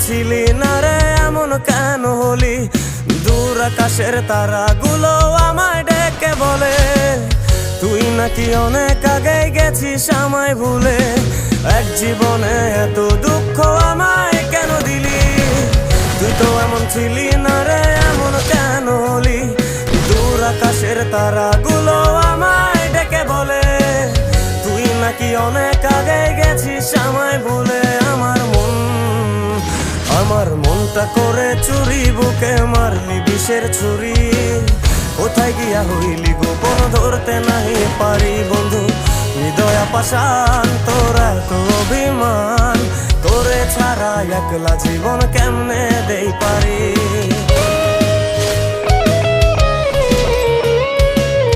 ছিলি না রে এমন কেন হলি? দূর আকাশের তারাগুলো আমায় ডেকে বলে তুই নাকি অনেক আগে গেছিস আমায় ভুলে। এক জীবনে এত দুঃখ আমায় কেন দিলি? তুই তো এমন ছিলি না রে এমন কেন হলি? দূর আকাশের তারাগুলো আমায় ডেকে বলে তুই নাকি অনেক আগে গেছিস আমায় ভুলে। আমার মনটা করে চুরি, বুকে মারলি বিষের ছুরি। কোথায় গিয়া হইলি গোপন ধরতে নাহি পারি বন্ধু। হৃদয় পাষাণ তোর এত অভিমান, তোরে ছাড়া একলা জীবন কেমনে দেই পারি?